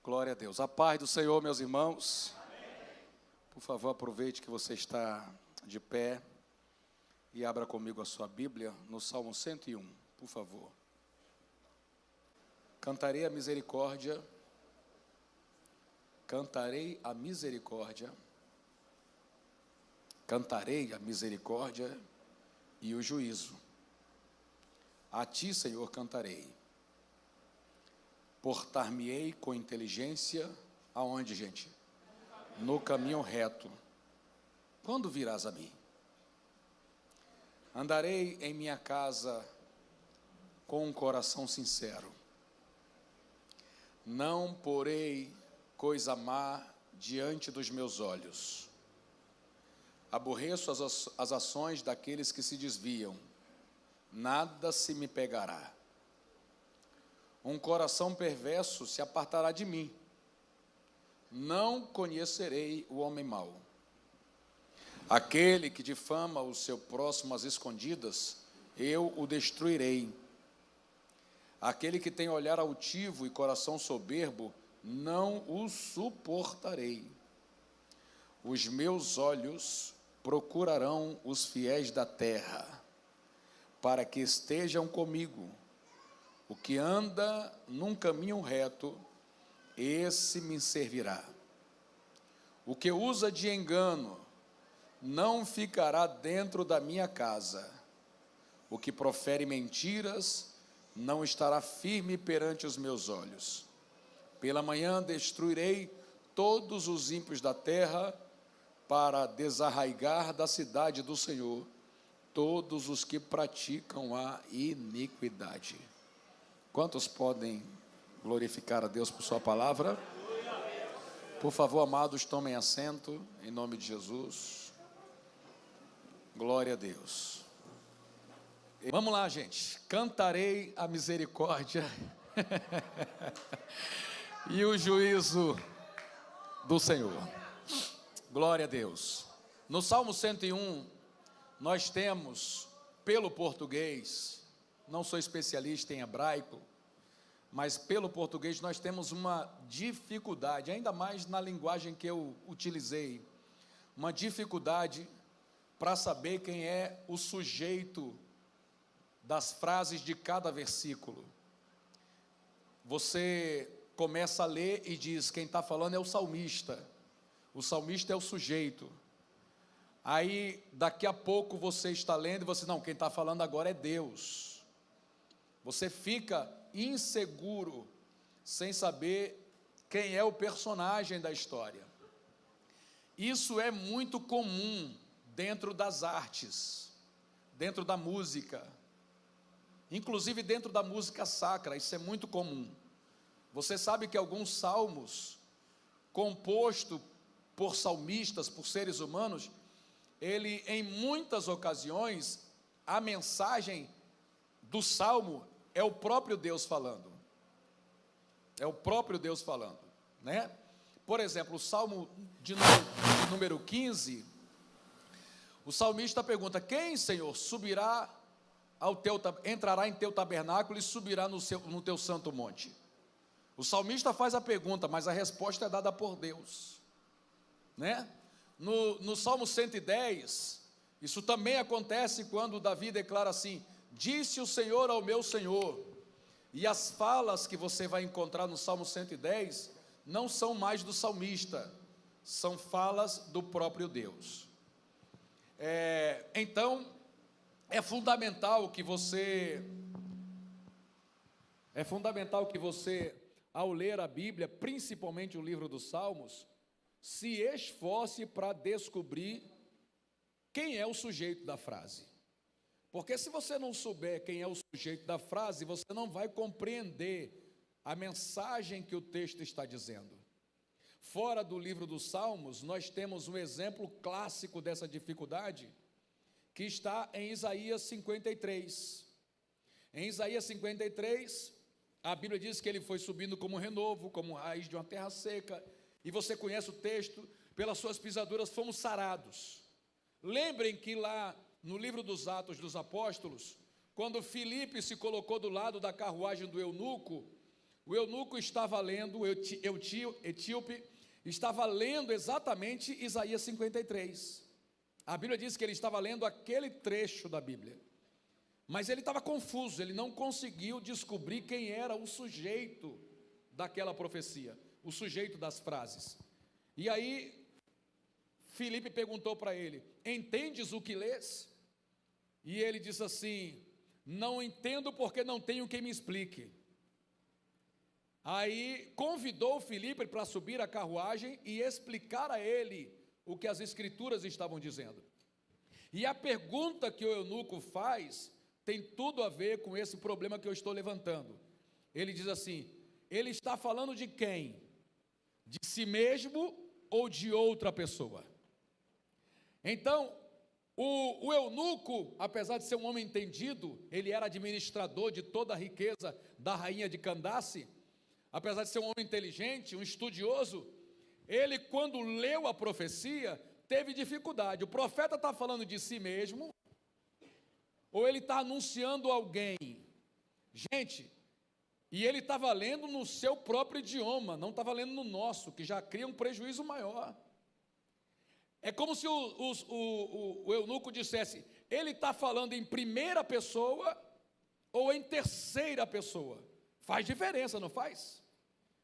Glória a Deus. A paz do Senhor, meus irmãos. Por favor, aproveite que você está de pé e abra comigo a sua Bíblia no Salmo 101, por favor. Cantarei a misericórdia, cantarei a misericórdia, cantarei a misericórdia e o juízo. A ti, Senhor, cantarei. Portar-me-ei com inteligência, aonde, gente? No caminho reto. Quando virás a mim? Andarei em minha casa com um coração sincero. Não porei coisa má diante dos meus olhos. Aborreço as ações daqueles que se desviam. Nada se me pegará. Um coração perverso se apartará de mim. Não conhecerei o homem mau. Aquele que difama o seu próximo às escondidas, eu o destruirei. Aquele que tem olhar altivo e coração soberbo, não o suportarei. Os meus olhos procurarão os fiéis da terra, para que estejam comigo. O que anda num caminho reto, esse me servirá. O que usa de engano, não ficará dentro da minha casa. O que profere mentiras, não estará firme perante os meus olhos. Pela manhã destruirei todos os ímpios da terra, para desarraigar da cidade do Senhor todos os que praticam a iniquidade. Quantos podem glorificar a Deus por sua palavra? Por favor, amados, tomem assento, em nome de Jesus. Glória a Deus. Vamos lá, gente. Cantarei a misericórdia e o juízo do Senhor. Glória a Deus. No Salmo 101, nós temos, pelo português, não sou especialista em hebraico, mas pelo português nós temos uma dificuldade, ainda mais na linguagem que eu utilizei, uma dificuldade para saber quem é o sujeito das frases de cada versículo. Você começa a ler e diz, quem está falando é o salmista é o sujeito. Aí, daqui a pouco você está lendo e você, não, quem está falando agora é Deus. Você fica inseguro, sem saber quem é o personagem da história. Isso é muito comum dentro das artes, dentro da música, inclusive dentro da música sacra, isso é muito comum. Você sabe que alguns salmos, compostos por salmistas, por seres humanos, ele, em muitas ocasiões, a mensagem do salmo é o próprio Deus falando. É o próprio Deus falando, né? Por exemplo, o Salmo de número 15, o salmista pergunta, quem, Senhor, subirá entrará em teu tabernáculo e subirá no teu santo monte? O salmista faz a pergunta, mas a resposta é dada por Deus, né? No Salmo 110, isso também acontece quando Davi declara assim, disse o Senhor ao meu Senhor. E as falas que você vai encontrar no Salmo 110 não são mais do salmista, são falas do próprio Deus. Então, é fundamental que você, ao ler a Bíblia, principalmente o livro dos Salmos, se esforce para descobrir quem é o sujeito da frase. Porque se você não souber quem é o sujeito da frase, você não vai compreender a mensagem que o texto está dizendo. Fora do livro dos Salmos, nós temos um exemplo clássico dessa dificuldade, que está em Isaías 53. Em Isaías 53, a Bíblia diz que ele foi subindo como renovo, como raiz de uma terra seca, e você conhece o texto, pelas suas pisaduras fomos sarados. Lembrem que lá no livro dos Atos dos Apóstolos, quando Filipe se colocou do lado da carruagem do eunuco, O eunuco estava lendo, o etíope estava lendo exatamente Isaías 53. A Bíblia diz que ele estava lendo aquele trecho da Bíblia, mas ele estava confuso, ele não conseguiu descobrir quem era o sujeito daquela profecia, o sujeito das frases. E aí, Filipe perguntou para ele: entendes o que lês? E ele disse assim: não entendo porque não tenho quem me explique. Aí convidou Filipe para subir a carruagem e explicar a ele o que as escrituras estavam dizendo. E a pergunta que o eunuco faz tem tudo a ver com esse problema que eu estou levantando. Ele diz assim: ele está falando de quem? De si mesmo ou de outra pessoa? Então, o eunuco, apesar de ser um homem entendido, ele era administrador de toda a riqueza da rainha de Candace. Apesar de ser um homem inteligente, um estudioso, ele, quando leu a profecia, teve dificuldade. O profeta está falando de si mesmo, ou ele está anunciando alguém? Gente, e ele estava lendo no seu próprio idioma, não estava lendo no nosso, que já cria um prejuízo maior. É como se o eunuco dissesse: ele está falando em primeira pessoa ou em terceira pessoa? Faz diferença, não faz?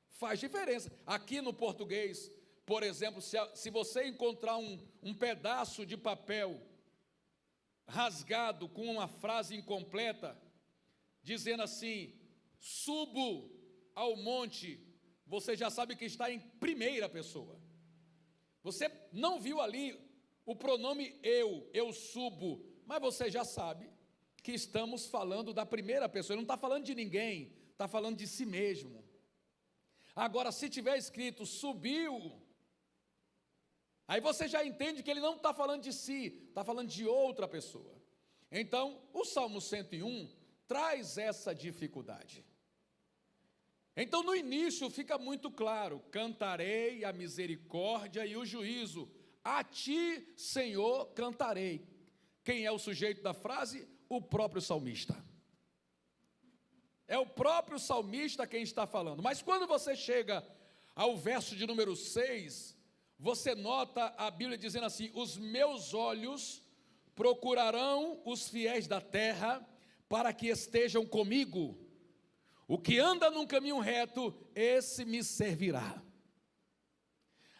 Faz diferença. Aqui no português, por exemplo, se você encontrar um pedaço de papel rasgado com uma frase incompleta, dizendo assim: subo ao monte, você já sabe que está em primeira pessoa. Você não viu ali o pronome eu subo, mas você já sabe que estamos falando da primeira pessoa. Ele não está falando de ninguém, está falando de si mesmo. Agora, se tiver escrito subiu, aí você já entende que ele não está falando de si, está falando de outra pessoa. Então, o Salmo 101 traz essa dificuldade. Então, no início fica muito claro: cantarei a misericórdia e o juízo, a ti, Senhor, cantarei. Quem é o sujeito da frase? O próprio salmista. É o próprio salmista quem está falando. Mas quando você chega ao verso de número 6, você nota a Bíblia dizendo assim: os meus olhos procurarão os fiéis da terra para que estejam comigo. O que anda num caminho reto, esse me servirá.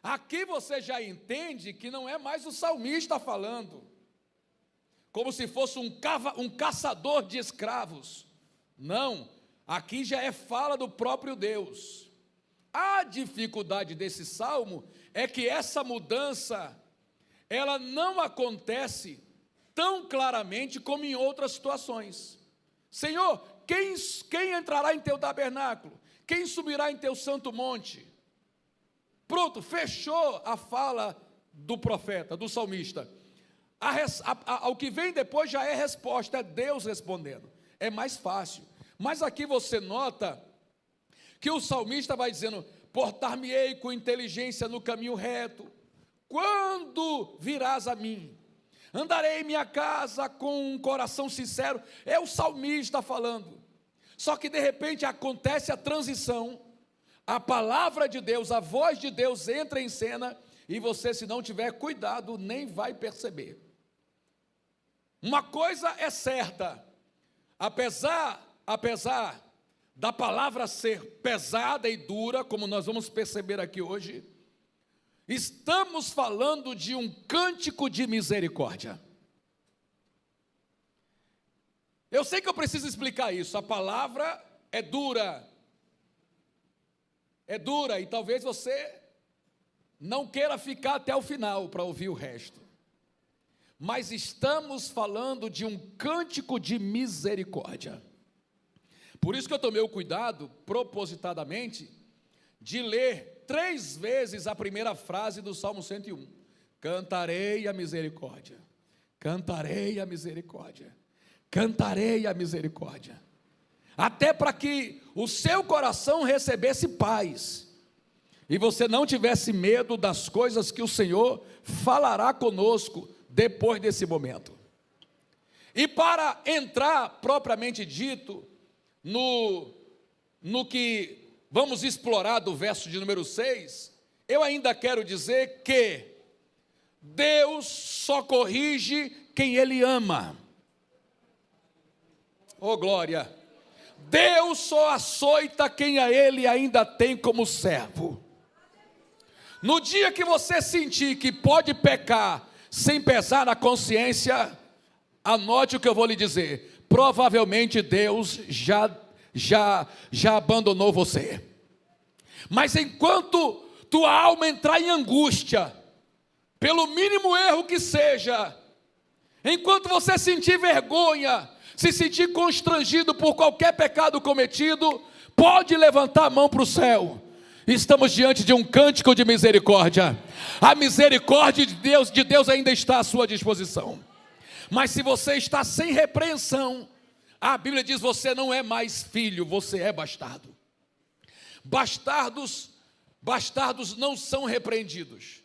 Aqui você já entende que não é mais o salmista falando, como se fosse um caçador de escravos. Não, aqui já é fala do próprio Deus. A dificuldade desse salmo é que essa mudança, ela não acontece tão claramente como em outras situações. Senhor, quem entrará em teu tabernáculo? Quem subirá em teu santo monte? Pronto, fechou a fala do profeta, do salmista. O que vem depois já é resposta, é Deus respondendo. É mais fácil. Mas aqui você nota que o salmista vai dizendo: portar-me-ei com inteligência no caminho reto. Quando virás a mim? Andarei em minha casa com um coração sincero. É o salmista falando. Só que de repente acontece a transição. A palavra de Deus, a voz de Deus entra em cena, e você, se não tiver cuidado, nem vai perceber. Uma coisa é certa: apesar da palavra ser pesada e dura, como nós vamos perceber aqui hoje, estamos falando de um cântico de misericórdia. Eu sei que eu preciso explicar isso. A palavra é dura, e talvez você não queira ficar até o final para ouvir o resto. Mas estamos falando de um cântico de misericórdia. Por isso que eu tomei o cuidado, propositadamente, de ler 3 vezes a primeira frase do Salmo 101. Cantarei a misericórdia, cantarei a misericórdia, cantarei a misericórdia. Até para que o seu coração recebesse paz, e você não tivesse medo das coisas que o Senhor falará conosco depois desse momento. E para entrar, propriamente dito, no que vamos explorar do verso de número 6, eu ainda quero dizer que Deus só corrige quem Ele ama. Oh glória! Deus só açoita quem a Ele ainda tem como servo. No dia que você sentir que pode pecar sem pesar na consciência, anote o que eu vou lhe dizer. Provavelmente Deus já abandonou você. Mas enquanto tua alma entrar em angústia, pelo mínimo erro que seja, enquanto você sentir vergonha, se sentir constrangido por qualquer pecado cometido, pode levantar a mão para o céu. Estamos diante de um cântico de misericórdia. A misericórdia de Deus ainda está à sua disposição. Mas se você está sem repreensão, a Bíblia diz: você não é mais filho, você é bastardo. Bastardos não são repreendidos.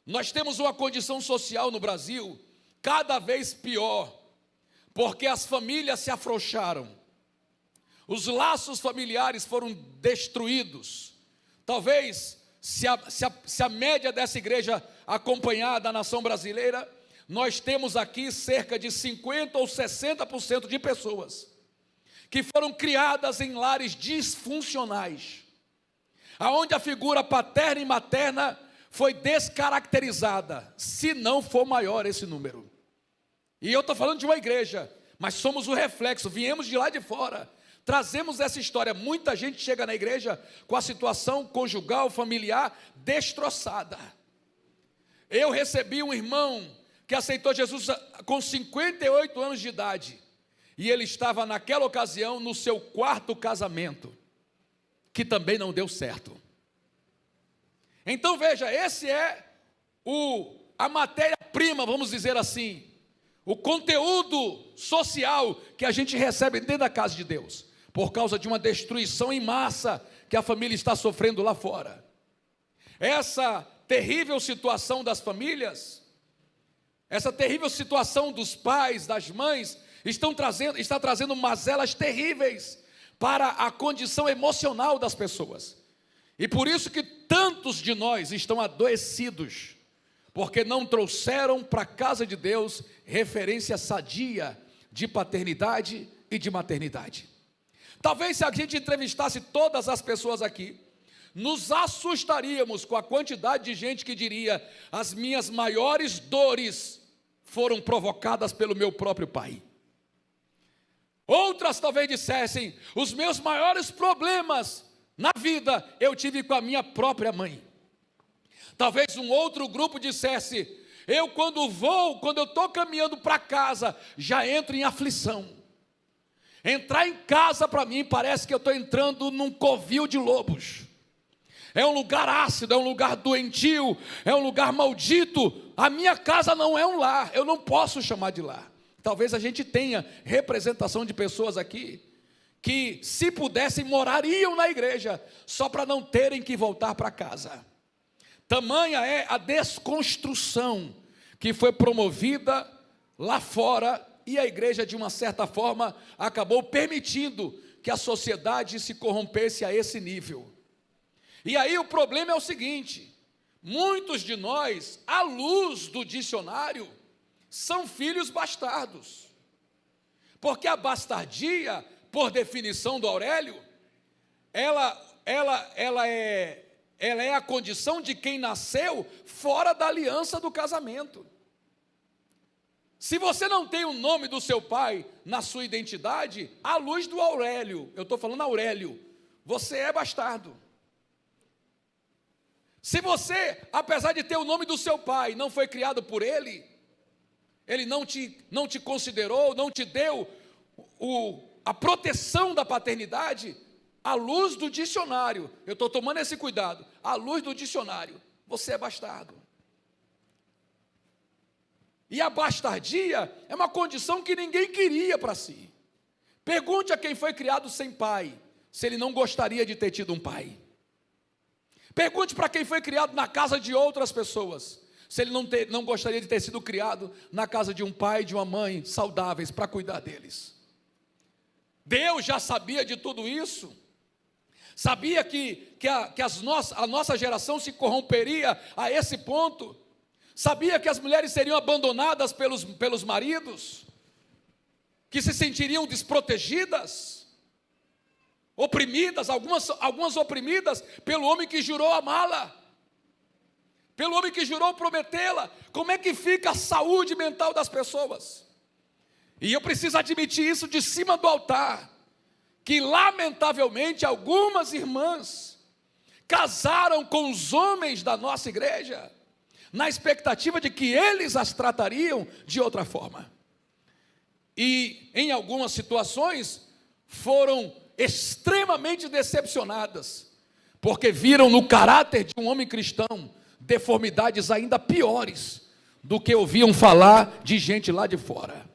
Nós temos uma condição social no Brasil cada vez pior, porque as famílias se afrouxaram, os laços familiares foram destruídos. Talvez, se a média dessa igreja acompanhar da nação brasileira, nós temos aqui cerca de 50% ou 60% de pessoas que foram criadas em lares disfuncionais, aonde a figura paterna e materna foi descaracterizada, se não for maior esse número. E eu estou falando de uma igreja, mas somos o reflexo, viemos de lá de fora, trazemos essa história. Muita gente chega na igreja com a situação conjugal, familiar destroçada. Eu recebi um irmão que aceitou Jesus com 58 anos de idade, e ele estava naquela ocasião no seu 4º casamento, que também não deu certo. Então veja, esse é a matéria-prima, vamos dizer assim, o conteúdo social que a gente recebe dentro da casa de Deus, por causa de uma destruição em massa que a família está sofrendo lá fora. Essa terrível situação das famílias, essa terrível situação dos pais, das mães, está trazendo mazelas terríveis para a condição emocional das pessoas. E por isso que tantos de nós estão adoecidos, porque não trouxeram para a casa de Deus referência sadia de paternidade e de maternidade. Talvez se a gente entrevistasse todas as pessoas aqui, nos assustaríamos com a quantidade de gente que diria: as minhas maiores dores foram provocadas pelo meu próprio pai. Outras talvez dissessem: os meus maiores problemas na vida eu tive com a minha própria mãe. Talvez um outro grupo dissesse: quando eu estou caminhando para casa, já entro em aflição. Entrar em casa para mim parece que eu estou entrando num covil de lobos. É um lugar ácido, é um lugar doentio, é um lugar maldito. A minha casa não é um lar, eu não posso chamar de lar. Talvez a gente tenha representação de pessoas aqui que, se pudessem, morariam na igreja só para não terem que voltar para casa. Tamanha é a desconstrução que foi promovida lá fora, e a igreja, de uma certa forma, acabou permitindo que a sociedade se corrompesse a esse nível. E aí o problema é o seguinte: muitos de nós, à luz do dicionário, são filhos bastardos, porque a bastardia, por definição do Aurélio, ela é a condição de quem nasceu fora da aliança do casamento. Se você não tem o nome do seu pai na sua identidade, à luz do Aurélio, eu estou falando Aurélio, você é bastardo. Se você, apesar de ter o nome do seu pai, não foi criado por ele não te considerou, não te deu a proteção da paternidade, à luz do dicionário, eu estou tomando esse cuidado, à luz do dicionário, você é bastardo. E a bastardia é uma condição que ninguém queria para si. Pergunte a quem foi criado sem pai, se ele não gostaria de ter tido um pai. Pergunte para quem foi criado na casa de outras pessoas, se ele não gostaria de ter sido criado na casa de um pai e de uma mãe saudáveis para cuidar deles. Deus já sabia de tudo isso. Sabia que a nossa geração se corromperia a esse ponto? Sabia que as mulheres seriam abandonadas pelos maridos? Que se sentiriam desprotegidas? Oprimidas, algumas oprimidas pelo homem que jurou amá-la, pelo homem que jurou prometê-la. Como é que fica a saúde mental das pessoas? E eu preciso admitir isso de cima do altar, que lamentavelmente algumas irmãs casaram com os homens da nossa igreja, na expectativa de que eles as tratariam de outra forma. E em algumas situações foram extremamente decepcionadas, porque viram no caráter de um homem cristão deformidades ainda piores do que ouviam falar de gente lá de fora.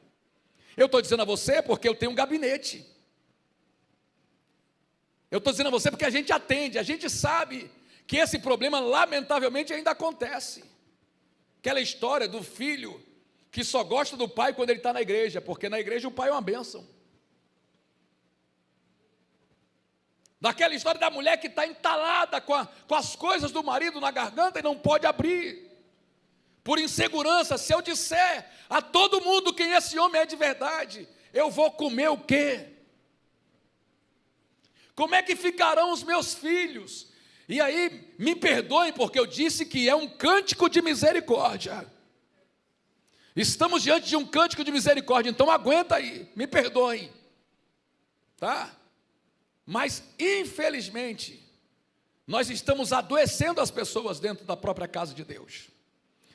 Eu estou dizendo a você porque eu tenho um gabinete. Eu estou dizendo a você porque a gente atende, a gente sabe que esse problema lamentavelmente ainda acontece. Aquela história do filho que só gosta do pai quando ele está na igreja, porque na igreja o pai é uma bênção. Daquela história da mulher que está entalada com as coisas do marido na garganta e não pode abrir, por insegurança. Se eu disser a todo mundo quem esse homem é de verdade, eu vou comer o quê? Como é que ficarão os meus filhos? E aí, me perdoem, porque eu disse que é um cântico de misericórdia. Estamos diante de um cântico de misericórdia, então aguenta aí, me perdoem, tá? Mas, infelizmente, nós estamos adoecendo as pessoas dentro da própria casa de Deus,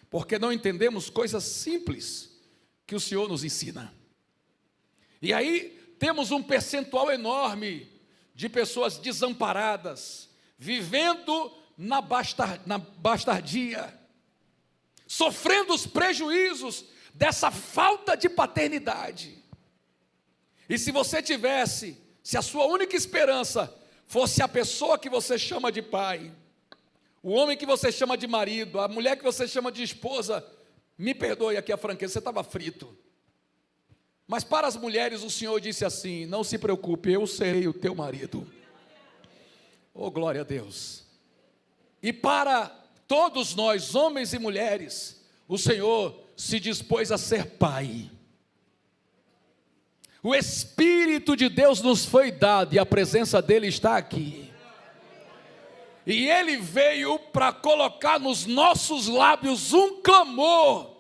porque não entendemos coisas simples que o Senhor nos ensina. E aí, temos um percentual enorme de pessoas desamparadas, vivendo na bastardia, sofrendo os prejuízos dessa falta de paternidade. E se a sua única esperança fosse a pessoa que você chama de pai, o homem que você chama de marido, a mulher que você chama de esposa, me perdoe aqui a franqueza, você estava frito. Mas para as mulheres o Senhor disse assim: não se preocupe, eu serei o teu marido. Oh, glória a Deus. E para todos nós, homens e mulheres, o Senhor se dispôs a ser pai. O Espírito de Deus nos foi dado e a presença dele está aqui. E ele veio para colocar nos nossos lábios um clamor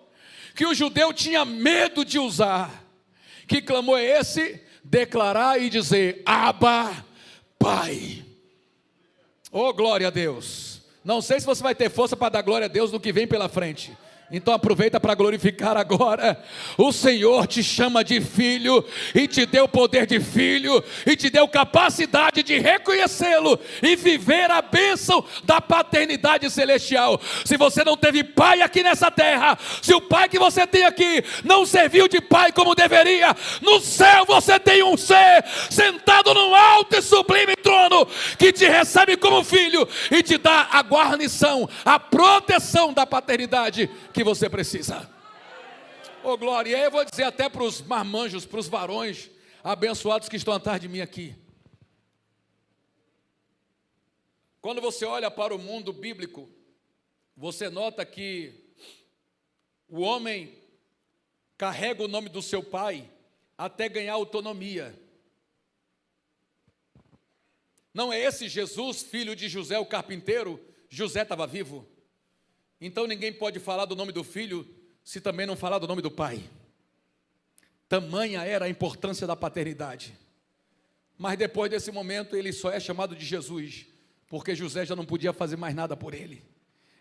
que o judeu tinha medo de usar. Que clamor é esse? Declarar e dizer: Abba, Pai. Oh, glória a Deus. Não sei se você vai ter força para dar glória a Deus no que vem pela frente. Então aproveita para glorificar agora. O Senhor te chama de filho, e te deu poder de filho, e te deu capacidade de reconhecê-lo e viver a bênção da paternidade celestial. Se você não teve pai aqui nessa terra, se o pai que você tem aqui não serviu de pai como deveria, no céu você tem um ser sentado num alto e sublime trono, que te recebe como filho e te dá a guarnição, a proteção da paternidade que você precisa. Oh, glória. E aí eu vou dizer até para os marmanjos, para os varões abençoados que estão atrás de mim aqui. Quando você olha para o mundo bíblico, você nota que o homem carrega o nome do seu pai até ganhar autonomia. Não é esse Jesus, filho de José o carpinteiro? José estava vivo. Então ninguém pode falar do nome do filho se também não falar do nome do pai. Tamanha era a importância da paternidade. Mas depois desse momento ele só é chamado de Jesus, porque José já não podia fazer mais nada por ele.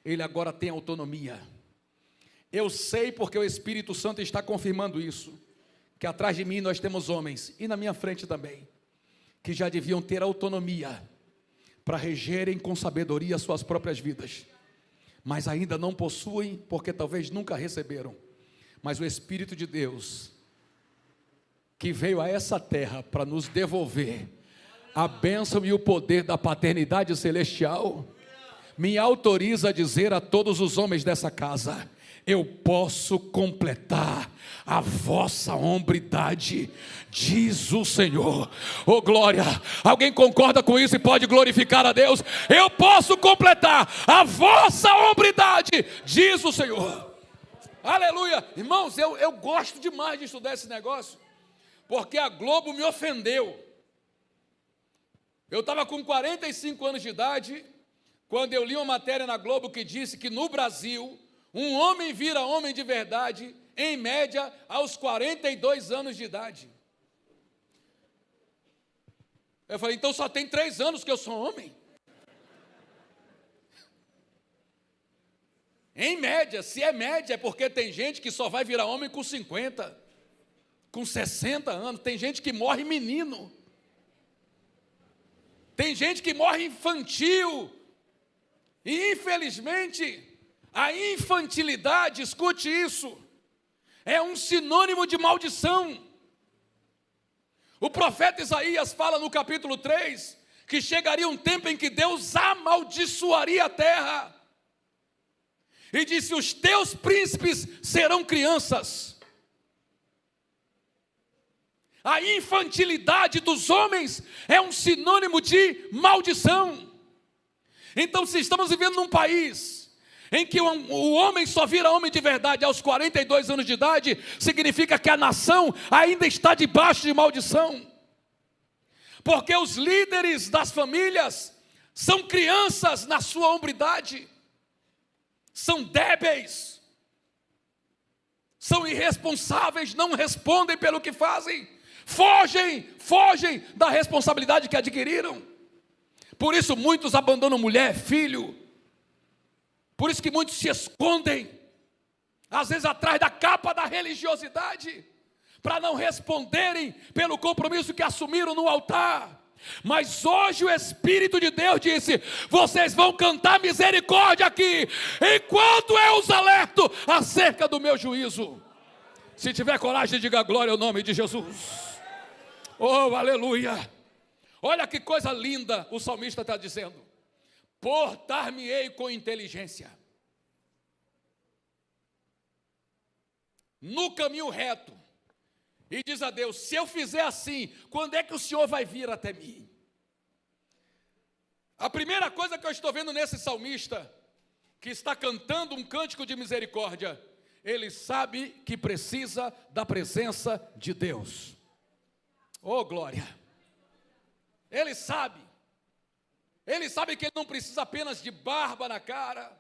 Ele agora tem autonomia. Eu sei, porque o Espírito Santo está confirmando isso, que atrás de mim nós temos homens, e na minha frente também, que já deviam ter autonomia para regerem com sabedoria suas próprias vidas, mas ainda não possuem, porque talvez nunca receberam. Mas o Espírito de Deus, que veio a essa terra para nos devolver a bênção e o poder da paternidade celestial, me autoriza a dizer a todos os homens dessa casa: eu posso completar a vossa hombridade, diz o Senhor. Oh glória, alguém concorda com isso e pode glorificar a Deus? Eu posso completar a vossa hombridade, diz o Senhor. Aleluia. Irmãos, eu gosto demais de estudar esse negócio, porque a Globo me ofendeu. Eu estava com 45 anos de idade, quando eu li uma matéria na Globo que disse que no Brasil, um homem vira homem de verdade, em média, aos 42 anos de idade. Eu falei, então só tem 3 anos que eu sou homem? Em média, se é média, é porque tem gente que só vai virar homem com 50, com 60 anos, tem gente que morre menino, tem gente que morre infantil, e infelizmente, a infantilidade, escute isso, é um sinônimo de maldição. O profeta Isaías fala no capítulo 3, que chegaria um tempo em que Deus amaldiçoaria a terra, e disse, os teus príncipes serão crianças. A infantilidade dos homens é um sinônimo de maldição. Então, se estamos vivendo num país em que o homem só vira homem de verdade aos 42 anos de idade, significa que a nação ainda está debaixo de maldição. Porque os líderes das famílias são crianças na sua hombridade, são débeis, são irresponsáveis, não respondem pelo que fazem, fogem da responsabilidade que adquiriram. Por isso muitos abandonam mulher, filho. Por isso que muitos se escondem, às vezes atrás da capa da religiosidade, para não responderem pelo compromisso que assumiram no altar. Mas hoje o Espírito de Deus disse, vocês vão cantar misericórdia aqui, enquanto eu os alerto acerca do meu juízo. Se tiver coragem, diga glória ao nome de Jesus. Oh, aleluia. Olha que coisa linda o salmista está dizendo. Portar-me-ei com inteligência, no caminho reto, e diz a Deus, se eu fizer assim, quando é que o Senhor vai vir até mim? A primeira coisa que eu estou vendo nesse salmista, que está cantando um cântico de misericórdia, ele sabe que precisa da presença de Deus. Oh glória! Ele sabe que ele não precisa apenas de barba na cara,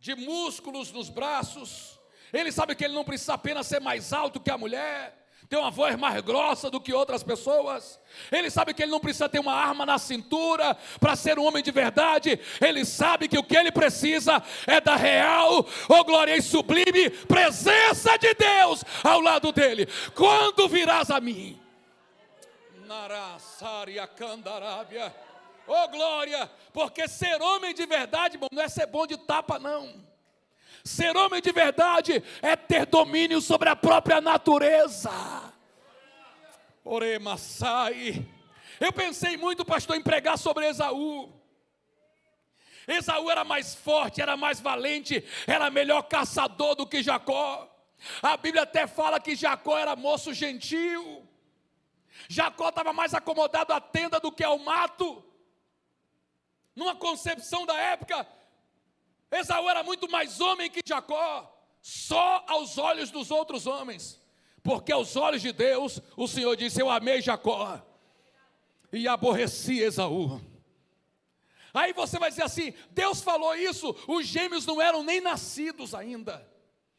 de músculos nos braços, ele sabe que ele não precisa apenas ser mais alto que a mulher, ter uma voz mais grossa do que outras pessoas, ele sabe que ele não precisa ter uma arma na cintura para ser um homem de verdade, ele sabe que o que ele precisa é da real, oh glória e sublime presença de Deus ao lado dele. Quando virás a mim? Narasária Candarábia. Oh glória, porque ser homem de verdade, irmão, não é ser bom de tapa não. Ser homem de verdade é ter domínio sobre a própria natureza. Oremassai. Eu pensei muito, pastor, em pregar sobre Esaú. Esaú era mais forte, era mais valente, era melhor caçador do que Jacó. A Bíblia até fala que Jacó era moço gentil. Jacó estava mais acomodado à tenda do que ao mato. Numa concepção da época, Esaú era muito mais homem que Jacó, só aos olhos dos outros homens, porque aos olhos de Deus, o Senhor disse, eu amei Jacó, e aborreci Esaú. Aí você vai dizer assim, Deus falou isso, os gêmeos não eram nem nascidos ainda,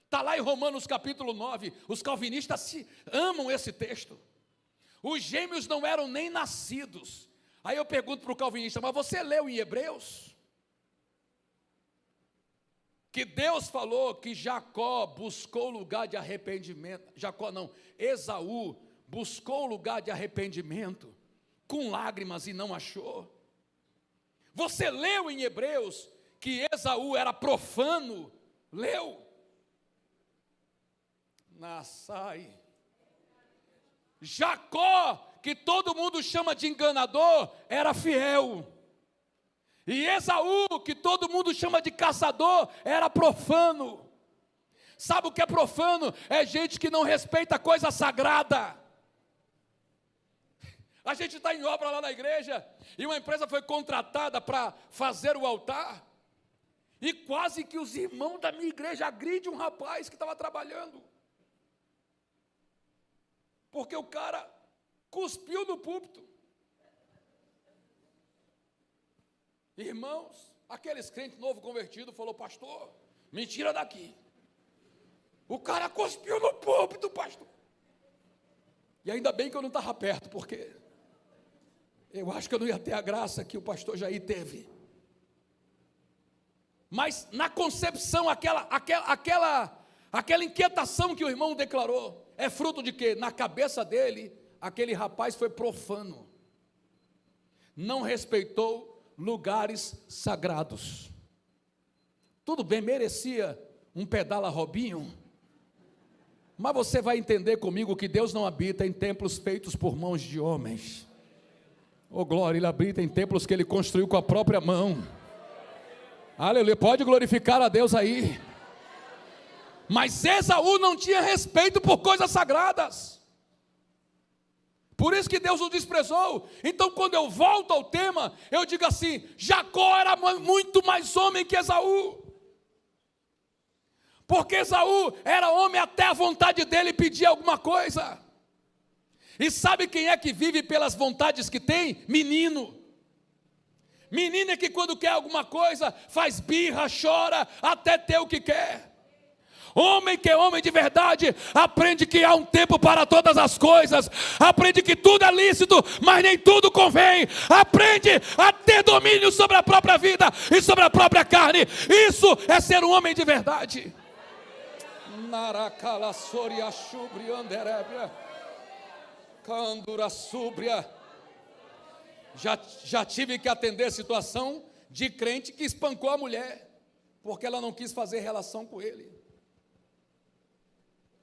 está lá em Romanos capítulo 9, os calvinistas amam esse texto, os gêmeos não eram nem nascidos. Aí eu pergunto para o calvinista, mas você leu em Hebreus? Que Deus falou que Jacó buscou lugar de arrependimento, Esaú buscou lugar de arrependimento, com lágrimas e não achou. Você leu em Hebreus que Esaú era profano? Leu? Nassai. Jacó, que todo mundo chama de enganador, era fiel. E Esaú, que todo mundo chama de caçador, era profano. Sabe o que é profano? É gente que não respeita a coisa sagrada. A gente está em obra lá na igreja, e uma empresa foi contratada para fazer o altar, e quase que os irmãos da minha igreja agridem um rapaz que estava trabalhando, porque o cara cuspiu no púlpito. Irmãos, aqueles crentes novo convertido falou: pastor, me tira daqui. O cara cuspiu no púlpito, pastor. E ainda bem que eu não estava perto, porque eu acho que eu não ia ter a graça que o pastor Jair teve. Mas na concepção, aquela inquietação que o irmão declarou, é fruto de quê? Na cabeça dele, aquele rapaz foi profano. Não respeitou lugares sagrados. Tudo bem, merecia um pedala Robinho, mas você vai entender comigo que Deus não habita em templos feitos por mãos de homens. Oh glória, Ele habita em templos que Ele construiu com a própria mão. Aleluia, pode glorificar a Deus aí. Mas Esaú não tinha respeito por coisas sagradas. Por isso que Deus o desprezou. Então, quando eu volto ao tema, eu digo assim: Jacó era muito mais homem que Esaú. Porque Esaú era homem até a vontade dele pedir alguma coisa. E sabe quem é que vive pelas vontades que tem? Menino. Menino é que quando quer alguma coisa, faz birra, chora, até ter o que quer. Homem que é homem de verdade, aprende que há um tempo para todas as coisas, aprende que tudo é lícito, mas nem tudo convém, aprende a ter domínio sobre a própria vida e sobre a própria carne. Isso é ser um homem de verdade. Já tive que atender situação de crente que espancou a mulher, porque ela não quis fazer relação com ele.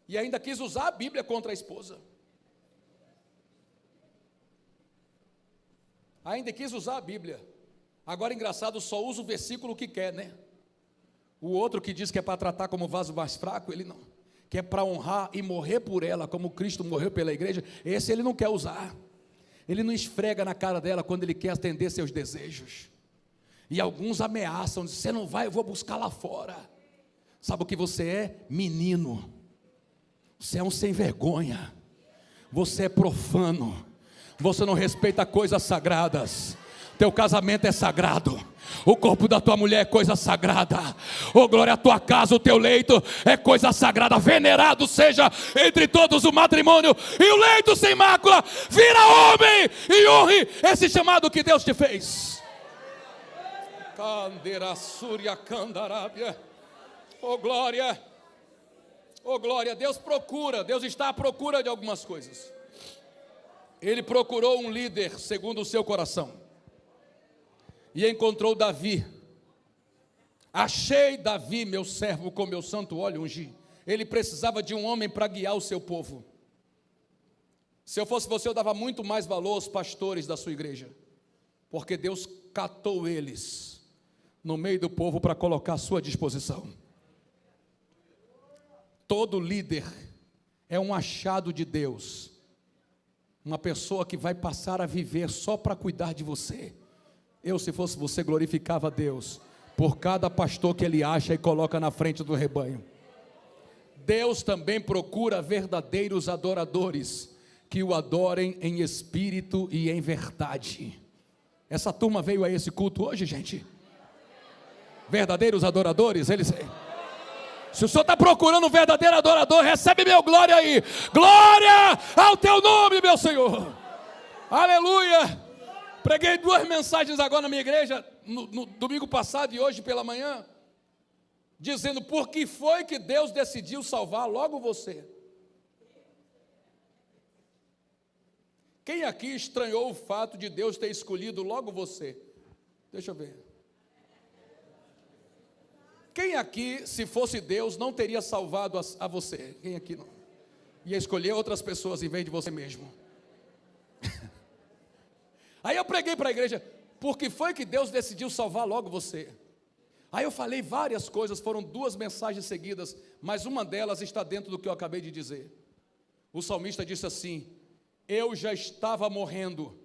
E ainda quis usar a Bíblia contra a esposa. Ainda quis usar a Bíblia. Agora, engraçado, só usa o versículo que quer, né? O outro que diz que é para tratar como vaso mais fraco, ele não. Que é para honrar e morrer por ela, como Cristo morreu pela igreja, esse ele não quer usar. Ele não esfrega na cara dela quando ele quer atender seus desejos. E alguns ameaçam, dizem: você não vai, eu vou buscar lá fora. Sabe o que você é? Menino. Você é um sem vergonha, você é profano, você não respeita coisas sagradas. Teu casamento é sagrado, o corpo da tua mulher é coisa sagrada, oh glória, a tua casa, o teu leito é coisa sagrada. Venerado seja entre todos o matrimônio e o leito sem mácula. Vira homem e honre esse chamado que Deus te fez. Candeira Súria Candarábia, oh glória. Oh glória, Deus está à procura de algumas coisas. Ele procurou um líder segundo o seu coração, e encontrou Davi. Achei Davi, meu servo, com meu santo óleo ungi. Ele precisava de um homem para guiar o seu povo. Se eu fosse você, eu dava muito mais valor aos pastores da sua igreja, porque Deus catou eles no meio do povo para colocar à sua disposição. Todo líder é um achado de Deus, uma pessoa que vai passar a viver só para cuidar de você. Eu, se fosse você, glorificava a Deus por cada pastor que ele acha e coloca na frente do rebanho. Deus também procura verdadeiros adoradores, que o adorem em espírito e em verdade. Essa turma veio a esse culto hoje, gente? Verdadeiros adoradores, eles... Se o senhor está procurando um verdadeiro adorador, recebe meu glória aí. Glória ao teu nome, meu Senhor. Aleluia. Preguei 2 mensagens agora na minha igreja, no domingo passado e hoje pela manhã, dizendo por que foi que Deus decidiu salvar logo você. Quem aqui estranhou o fato de Deus ter escolhido logo você? Deixa eu ver. Quem aqui, se fosse Deus, não teria salvado a você? Quem aqui não? Ia escolher outras pessoas em vez de você mesmo. Aí eu preguei para a igreja, por que foi que Deus decidiu salvar logo você? Aí eu falei várias coisas, foram 2 mensagens seguidas, mas uma delas está dentro do que eu acabei de dizer. O salmista disse assim: eu já estava morrendo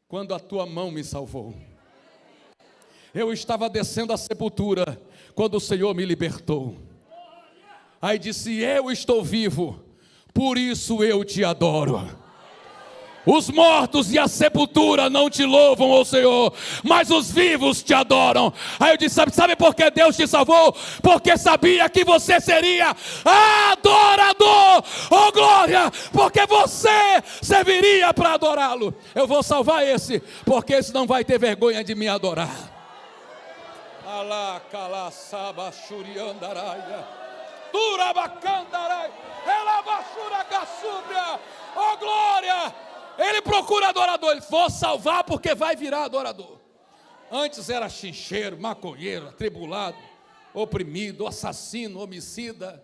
quando a tua mão me salvou. Eu estava descendo a sepultura quando o Senhor me libertou. Aí disse: eu estou vivo, por isso eu te adoro. Os mortos e a sepultura não te louvam, ó Senhor, mas os vivos te adoram. Aí eu disse: sabe por que Deus te salvou? Porque sabia que você seria adorador, oh glória, porque você serviria para adorá-lo. Eu vou salvar esse, porque esse não vai ter vergonha de me adorar. Alá, calá, saba, xuriandaraia, durabacandarai, elabachura, gassúbria, oh glória. Ele procura adorador, ele vou salvar porque vai virar adorador. Antes era chincheiro, maconheiro, atribulado, oprimido, assassino, homicida,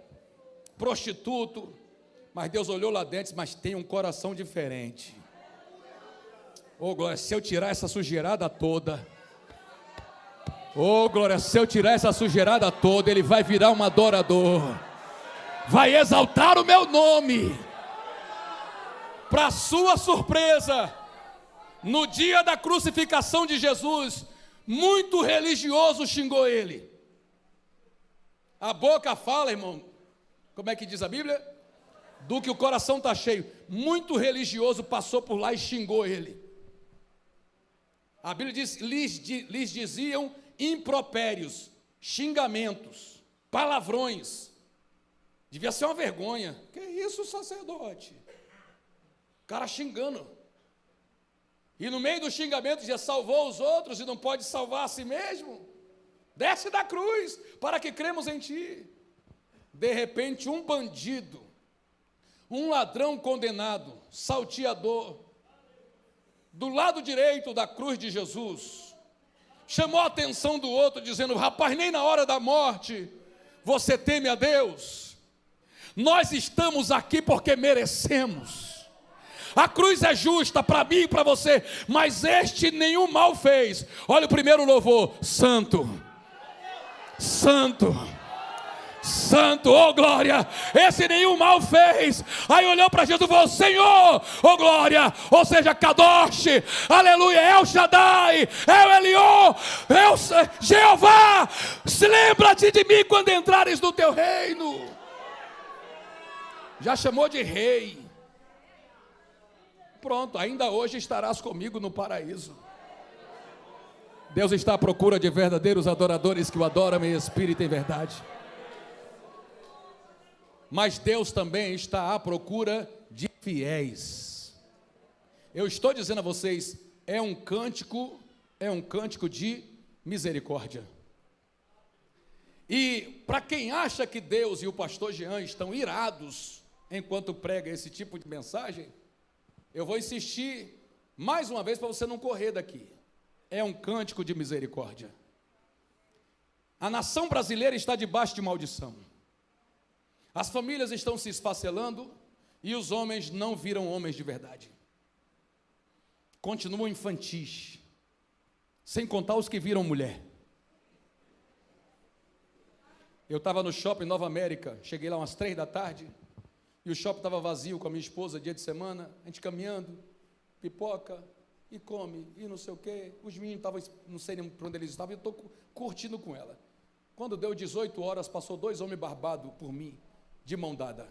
prostituto. Mas Deus olhou lá dentro e disse: mas tem um coração diferente. Oh glória, se eu tirar essa sujeirada toda, oh glória, se eu tirar essa sujeirada toda, ele vai virar um adorador, vai exaltar o meu nome. Para sua surpresa, no dia da crucificação de Jesus, muito religioso xingou ele. A boca fala, irmão, como é que diz a Bíblia? Do que o coração está cheio. Muito religioso passou por lá e xingou ele. A Bíblia diz: lhes diziam impropérios, xingamentos, palavrões. Devia ser uma vergonha. Que isso, sacerdote? O cara xingando. E no meio do xingamento dizia: salvou os outros e não pode salvar a si mesmo? Desce da cruz para que cremos em ti. De repente, um bandido, um ladrão condenado, salteador, do lado direito da cruz de Jesus, chamou a atenção do outro, dizendo: rapaz, nem na hora da morte você teme a Deus. Nós estamos aqui porque merecemos. A cruz é justa para mim e para você, mas este nenhum mal fez. Olha o primeiro louvor: santo, santo, santo, oh glória, esse nenhum mal fez. Aí olhou para Jesus e falou: Senhor, oh glória, ou seja, Kadosh, aleluia, El Shaddai, El Elion, Jeová, se lembra-te de mim quando entrares no teu reino. Já chamou de rei. Pronto, ainda hoje estarás comigo no paraíso. Deus está à procura de verdadeiros adoradores que o adoram em espírito e em verdade. Mas Deus também está à procura de fiéis. Eu estou dizendo a vocês, é um cântico de misericórdia. E para quem acha que Deus e o pastor Jean estão irados enquanto prega esse tipo de mensagem, eu vou insistir mais uma vez para você não correr daqui. É um cântico de misericórdia. A nação brasileira está debaixo de maldição. As famílias estão se esfacelando e os homens não viram homens de verdade. Continuam infantis, sem contar os que viram mulher. Eu estava no shopping Nova América, cheguei lá umas 3 da tarde, e o shopping estava vazio com a minha esposa, dia de semana, a gente caminhando, pipoca, e come, e não sei o quê. Os meninos estavam, não sei nem para onde eles estavam, eu estou curtindo com ela. Quando deu 18 horas, passou 2 homens barbados por mim, de mão dada.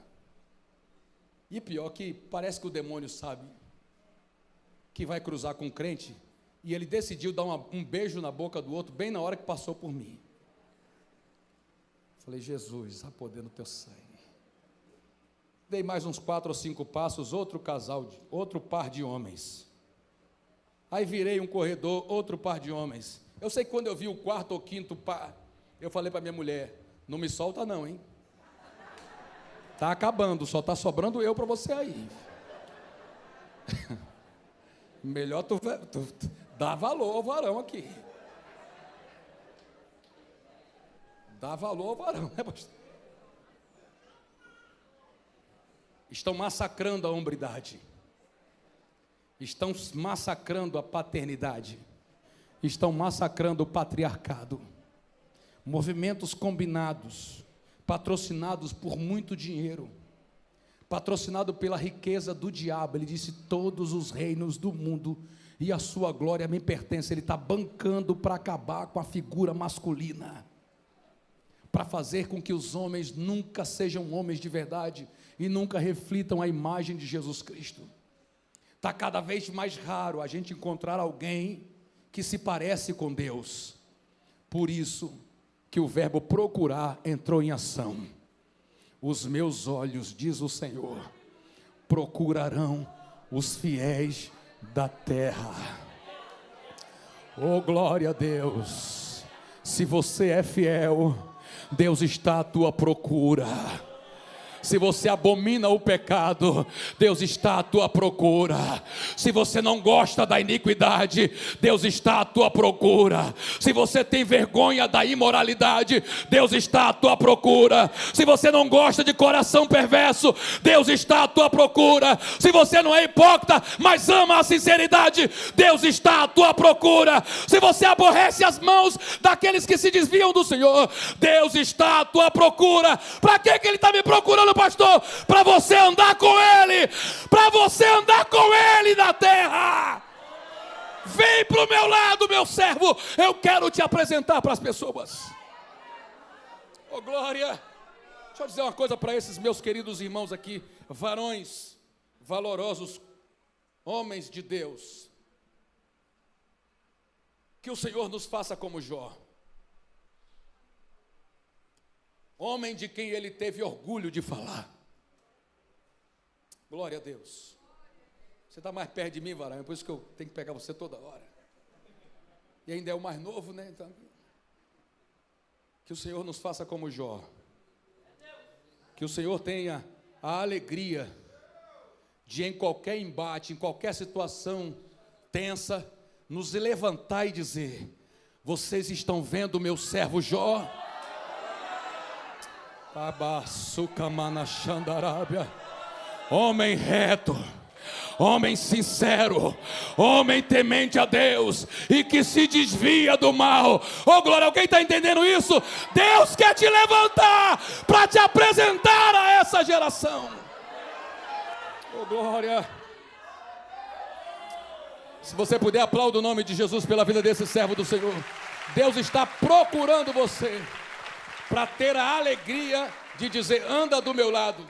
E pior que parece que o demônio sabe que vai cruzar com um crente, e ele decidiu dar um beijo na boca do outro, bem na hora que passou por mim. Falei: Jesus, há poder no teu sangue. Dei mais uns 4 ou 5 passos, outro casal, outro par de homens. Aí virei um corredor, outro par de homens. Eu sei que quando eu vi o 4º ou 5º par, eu falei para minha mulher: não me solta não, hein? Está acabando, só está sobrando eu para você aí. Melhor tu dá valor ao varão aqui. Dá valor ao varão, né, pastor? Estão massacrando a hombridade. Estão massacrando a paternidade. Estão massacrando o patriarcado. movimentos combinados, patrocinados por muito dinheiro, patrocinado pela riqueza do diabo. Ele disse: todos os reinos do mundo e a sua glória me pertence. Ele está bancando para acabar com a figura masculina, para fazer com que os homens nunca sejam homens de verdade e nunca reflitam a imagem de Jesus Cristo. Está cada vez mais raro a gente encontrar alguém que se parece com Deus. Por isso que o verbo procurar entrou em ação. Os meus olhos, diz o Senhor, procurarão os fiéis da terra. Oh, glória a Deus! Se você é fiel, Deus está à tua procura. Se você abomina o pecado, Deus está à tua procura. Se você não gosta da iniquidade, Deus está à tua procura. Se você tem vergonha da imoralidade, Deus está à tua procura. Se você não gosta de coração perverso, Deus está à tua procura. Se você não é hipócrita, mas ama a sinceridade, Deus está à tua procura. Se você aborrece as mãos daqueles que se desviam do Senhor, Deus está à tua procura. Para que Ele está me procurando, pastor? Para você andar com Ele, para você andar com Ele na terra. Vem para o meu lado, meu servo, eu quero te apresentar para as pessoas. Oh, glória! Deixa eu dizer uma coisa para esses meus queridos irmãos aqui, varões valorosos, homens de Deus. Que o Senhor nos faça como Jó, homem de quem ele teve orgulho de falar. Glória a Deus. Você está mais perto de mim, varão, é por isso que eu tenho que pegar você toda hora. E ainda é o mais novo, né? Então, que o Senhor nos faça como Jó. Que o Senhor tenha a alegria de, em qualquer embate, em qualquer situação tensa, nos levantar e dizer: vocês estão vendo o meu servo Jó? Homem reto, homem sincero, homem temente a Deus e que se desvia do mal. Oh, glória, alguém está entendendo isso? Deus quer te levantar para te apresentar a essa geração. Oh, glória. Se você puder, aplauda o nome de Jesus pela vida desse servo do Senhor. Deus está procurando você para ter a alegria de dizer: anda do meu lado.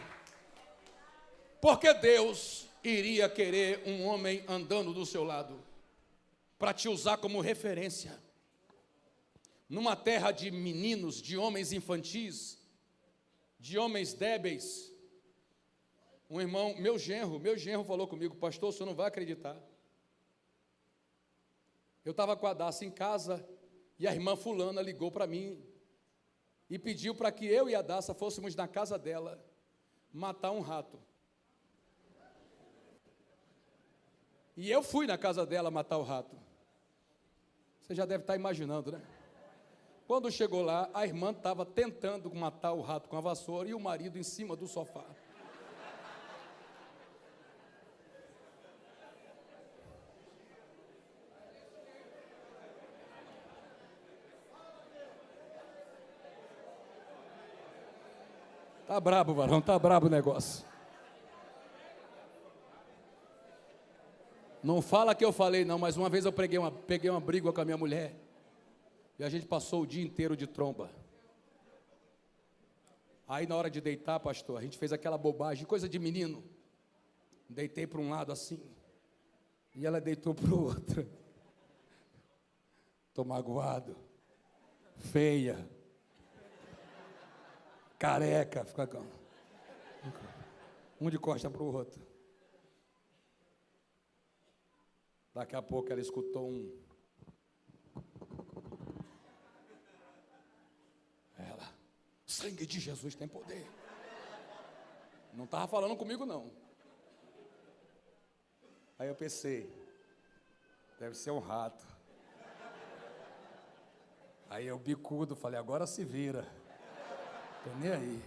Porque Deus iria querer um homem andando do seu lado para te usar como referência numa terra de meninos, de homens infantis, de homens débeis. Um irmão, meu genro falou comigo: pastor, o senhor não vai acreditar, eu estava com a Daça em casa e a irmã fulana ligou para mim e pediu para que eu e a Daça fôssemos na casa dela matar um rato. E eu fui na casa dela matar o rato. Você já deve estar imaginando, né? Quando chegou lá, a irmã estava tentando matar o rato com a vassoura e o marido em cima do sofá. Tá brabo, varão, tá brabo o negócio. Não fala que eu falei não, mas uma vez eu peguei uma briga com a minha mulher e a gente passou o dia inteiro de tromba. Aí na hora de deitar, pastor, a gente fez aquela bobagem, coisa de menino. Deitei para um lado assim e ela deitou para o outro. Tô magoado, feia, careca, fica calmo. Um de costa para o outro. Daqui a pouco ela escutou ela: o sangue de Jesus tem poder. Não estava falando comigo não. Aí eu pensei: deve ser um rato. Aí eu bicudo, falei: agora se vira. Tô nem aí.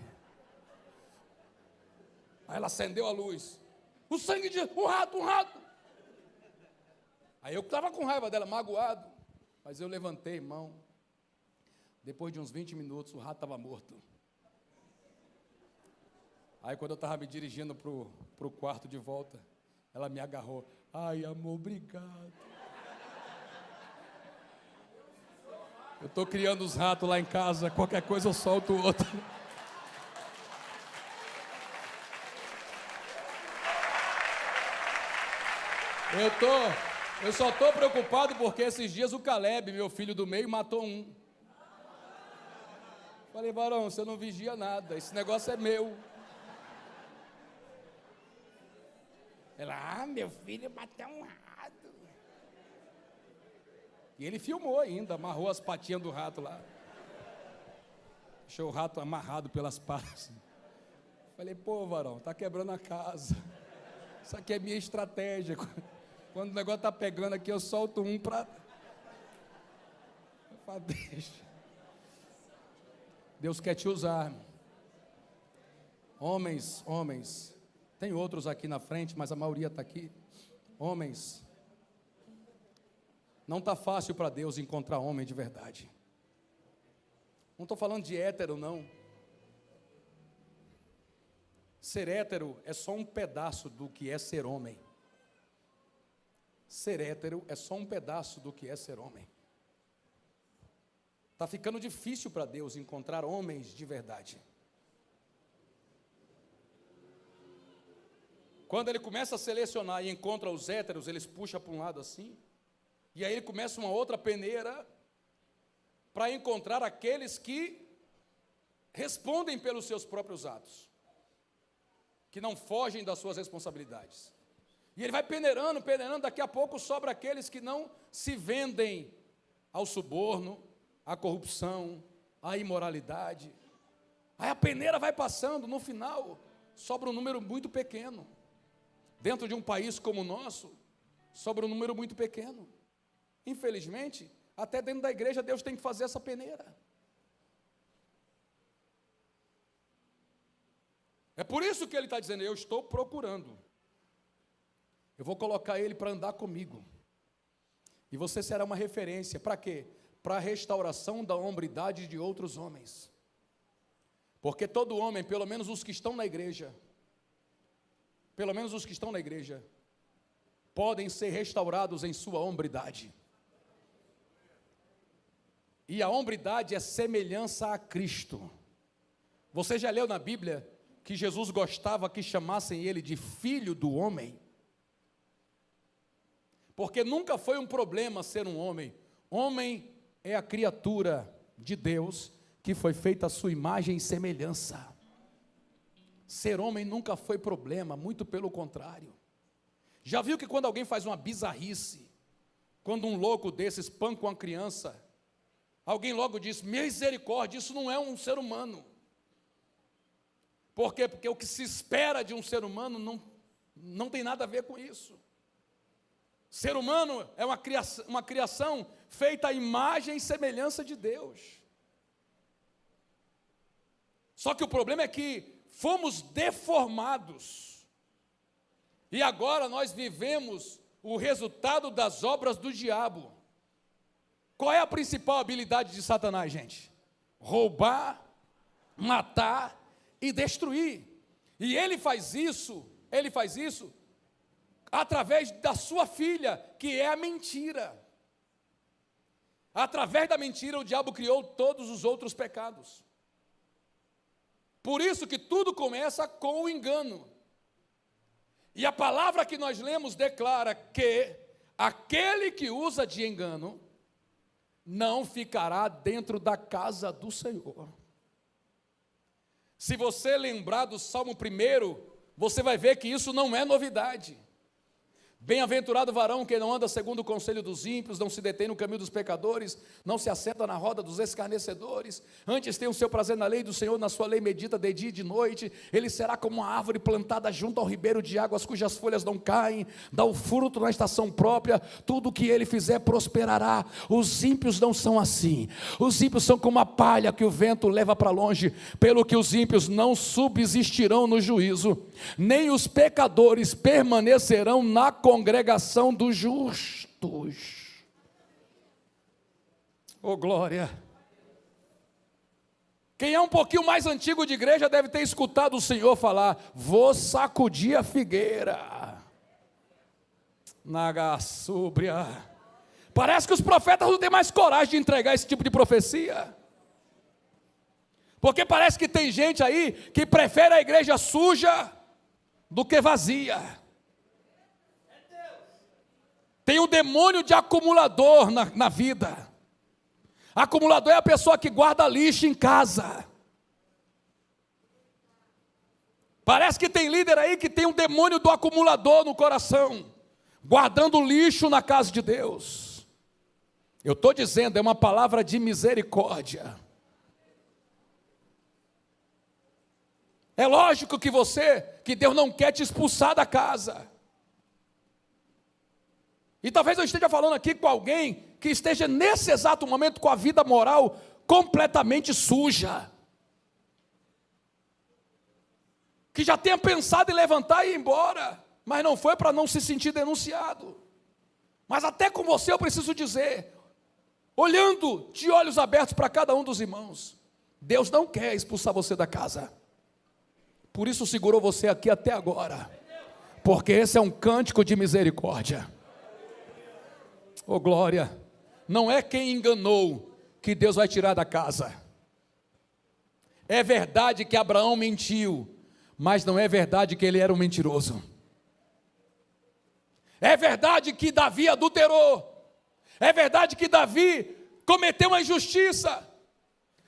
Aí ela acendeu a luz: o sangue de um rato, um rato. Aí eu estava com raiva dela, magoado, mas eu levantei, irmão, Depois de uns 20 minutos, o rato estava morto. Aí, quando eu estava me dirigindo para o quarto de volta, ela me agarrou. Ai, amor, obrigado. Eu estou criando os ratos lá em casa, qualquer coisa eu solto o outro. Eu só estou preocupado porque esses dias o Caleb, meu filho do meio, matou um. Falei, varão, você não vigia nada, esse negócio é meu. Ela, meu filho bateu um rato. E ele filmou ainda, amarrou as patinhas do rato lá. Deixou o rato amarrado pelas patas. Falei, pô, varão, tá quebrando a casa. Isso aqui é minha estratégia. Quando o negócio tá pegando aqui, eu solto um para... Eu falo, deixa. Deus quer te usar. Homens, tem outros aqui na frente, mas a maioria está aqui. Homens, não está fácil para Deus encontrar homem de verdade. Não estou falando de hétero, não. Ser hétero é só um pedaço do que é ser homem. Ser hétero é só um pedaço do que é ser homem. Está ficando difícil para Deus encontrar homens de verdade. Quando ele começa a selecionar e encontra os héteros, eles puxam para um lado assim, e aí ele começa uma outra peneira para encontrar aqueles que respondem pelos seus próprios atos, que não fogem das suas responsabilidades. E ele vai peneirando, daqui a pouco sobra aqueles que não se vendem ao suborno, à corrupção, à imoralidade. Aí a peneira vai passando, no final, sobra um número muito pequeno. Dentro de um país como o nosso, sobra um número muito pequeno. Infelizmente, até dentro da igreja, Deus tem que fazer essa peneira. É por isso que ele está dizendo, eu estou procurando. Eu vou colocar ele para andar comigo. E você será uma referência. Para quê? Para a restauração da hombridade de outros homens. Porque todo homem, pelo menos os que estão na igreja, podem ser restaurados em sua hombridade. E a hombridade é semelhança a Cristo. Você já leu na Bíblia que Jesus gostava que chamassem ele de filho do homem? Porque nunca foi um problema ser um homem. Homem é a criatura de Deus que foi feita à sua imagem e semelhança. Ser homem nunca foi problema, muito pelo contrário. Já viu que quando alguém faz uma bizarrice, quando um louco desse espanca uma criança, alguém logo diz, misericórdia, isso não é um ser humano. Por quê? Porque o que se espera de um ser humano não tem nada a ver com isso. Ser humano é uma criação feita à imagem e semelhança de Deus. Só que o problema é que fomos deformados. E agora nós vivemos o resultado das obras do diabo. Qual é a principal habilidade de Satanás, gente? Roubar, matar e destruir. E ele faz isso através da sua filha, que é a mentira. Através da mentira, o diabo criou todos os outros pecados. Por isso que tudo começa com o engano. E a palavra que nós lemos declara que aquele que usa de engano não ficará dentro da casa do Senhor. Se você lembrar do Salmo 1, você vai ver que isso não é novidade. Bem-aventurado o varão que não anda segundo o conselho dos ímpios, não se detém no caminho dos pecadores, não se assenta na roda dos escarnecedores, antes tem o seu prazer na lei do Senhor, na sua lei medita de dia e de noite. Ele será como uma árvore plantada junto ao ribeiro de águas, cujas folhas não caem, dá o fruto na estação própria, tudo o que ele fizer prosperará. Os ímpios não são assim. Os ímpios são como a palha que o vento leva para longe, pelo que os ímpios não subsistirão no juízo, nem os pecadores permanecerão na congregação dos justos. Oh glória! Quem é um pouquinho mais antigo de igreja deve ter escutado o Senhor falar: vou sacudir a figueira. Nagasúbria. Parece que os profetas não têm mais coragem de entregar esse tipo de profecia. Porque parece que tem gente aí que prefere a igreja suja do que vazia. Tem o demônio de acumulador na vida. Acumulador é a pessoa que guarda lixo em casa. Parece que tem líder aí que tem um demônio do acumulador no coração, guardando lixo na casa de Deus. Eu estou dizendo, é uma palavra de misericórdia. É lógico que Deus não quer te expulsar da casa. E talvez eu esteja falando aqui com alguém que esteja nesse exato momento com a vida moral completamente suja. Que já tenha pensado em levantar e ir embora, mas não foi para não se sentir denunciado. Mas até com você eu preciso dizer, olhando de olhos abertos para cada um dos irmãos, Deus não quer expulsar você da casa. Por isso segurou você aqui até agora, porque esse é um cântico de misericórdia. Oh glória, não é quem enganou que Deus vai tirar da casa. É verdade que Abraão mentiu, mas não é verdade que ele era um mentiroso. É verdade que Davi adulterou, é verdade que Davi cometeu uma injustiça,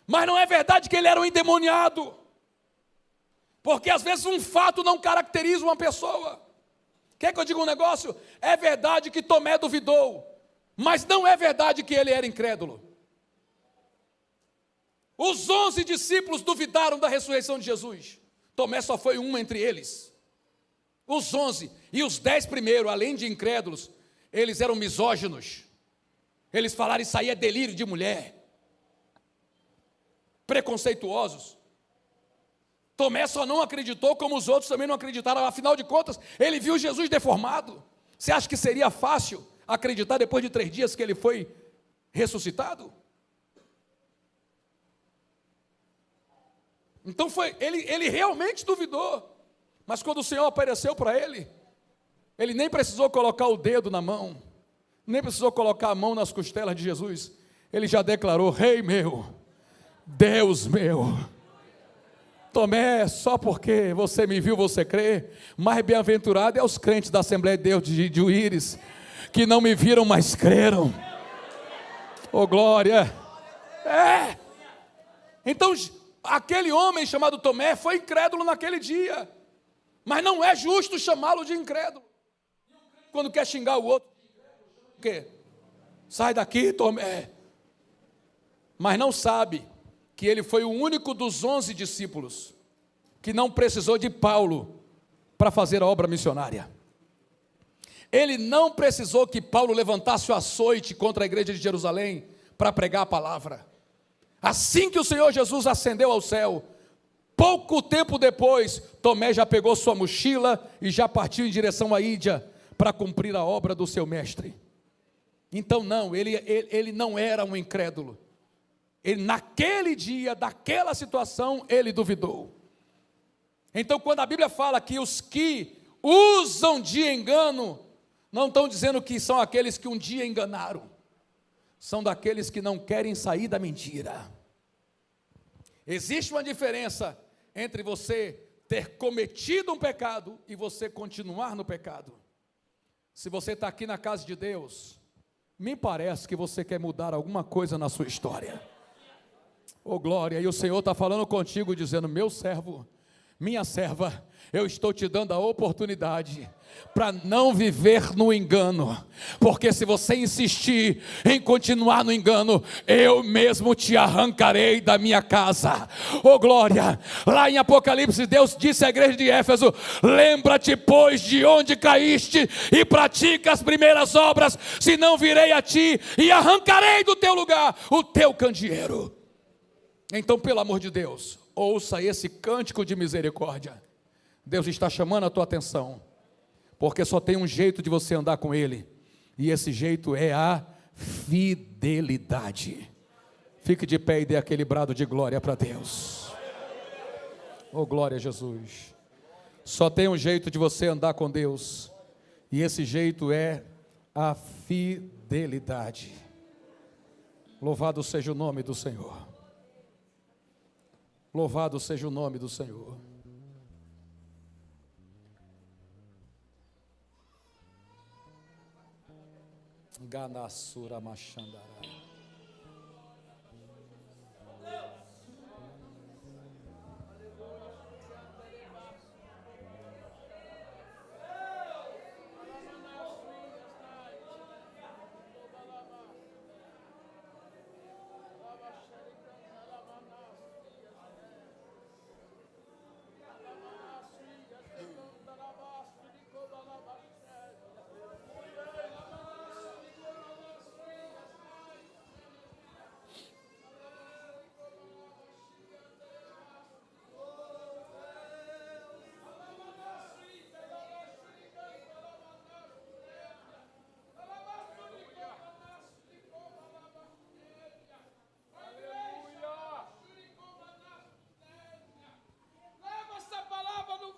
mas não é verdade que ele era um endemoniado. Porque às vezes um fato não caracteriza uma pessoa. Quer que eu diga um negócio? É verdade que Tomé duvidou, mas não é verdade que ele era incrédulo. Os 11 discípulos duvidaram da ressurreição de Jesus. Tomé só foi um entre eles. Os 11 e os 10 primeiros, além de incrédulos, eles eram misóginos. Eles falaram: isso aí é delírio de mulher. Preconceituosos. Tomé só não acreditou como os outros também não acreditaram. Afinal de contas, ele viu Jesus deformado. Você acha que seria fácil acreditar depois de 3 dias que ele foi ressuscitado? Então ele realmente duvidou. Mas quando o Senhor apareceu para ele, ele nem precisou colocar o dedo na mão, nem precisou colocar a mão nas costelas de Jesus. Ele já declarou: Rei meu, Deus meu. Tomé, só porque você me viu, você crê? Mais bem-aventurado é os crentes da Assembleia de Deus de Uíris, que não me viram, mas creram. Oh glória. Então aquele homem chamado Tomé foi incrédulo naquele dia, mas não é justo chamá-lo de incrédulo. Quando quer xingar o outro, o quê? Sai daqui, Tomé. Mas não sabe que ele foi o único dos 11 discípulos que não precisou de Paulo para fazer a obra missionária. Ele não precisou que Paulo levantasse o açoite contra a igreja de Jerusalém para pregar a palavra. Assim que o Senhor Jesus ascendeu ao céu, pouco tempo depois, Tomé já pegou sua mochila e já partiu em direção à Índia para cumprir a obra do seu mestre. Então não, ele não era um incrédulo. Ele, naquele dia, daquela situação, ele duvidou. Então quando a Bíblia fala que os que usam de engano, não estão dizendo que são aqueles que um dia enganaram, são daqueles que não querem sair da mentira. Existe uma diferença entre você ter cometido um pecado e você continuar no pecado. Se você está aqui na casa de Deus, me parece que você quer mudar alguma coisa na sua história. Oh glória, e o Senhor está falando contigo, dizendo: meu servo, minha serva, eu estou te dando a oportunidade para não viver no engano, porque se você insistir em continuar no engano, eu mesmo te arrancarei da minha casa. Oh glória, lá em Apocalipse Deus disse à igreja de Éfeso: lembra-te pois de onde caíste e pratica as primeiras obras, senão virei a ti e arrancarei do teu lugar o teu candeeiro. Então, pelo amor de Deus, ouça esse cântico de misericórdia. Deus está chamando a tua atenção, porque só tem um jeito de você andar com Ele, e esse jeito é a fidelidade. Fique de pé e dê aquele brado de glória para Deus. Oh, glória a Jesus. Só tem um jeito de você andar com Deus, e esse jeito é a fidelidade. Louvado seja o nome do Senhor. Louvado seja o nome do Senhor. Ganassura Machandara.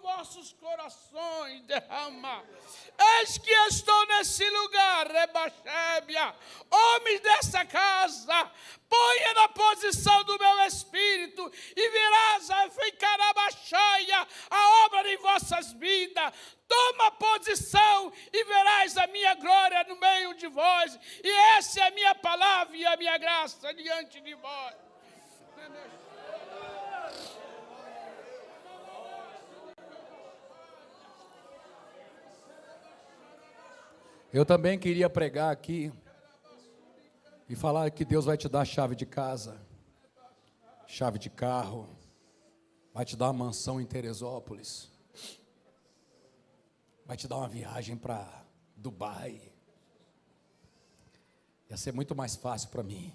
Nossos corações derrama. Eis que estou nesse lugar, Rebachébia. Homens dessa casa, ponha na posição do meu espírito e virás a ficar abaixaia a obra de vossas vidas. Toma posição e verás a minha glória no meio de vós. E essa é a minha palavra e a minha graça diante de vós. Eu também queria pregar aqui e falar que Deus vai te dar chave de casa, chave de carro, vai te dar uma mansão em Teresópolis, vai te dar uma viagem para Dubai. Ia ser muito mais fácil para mim.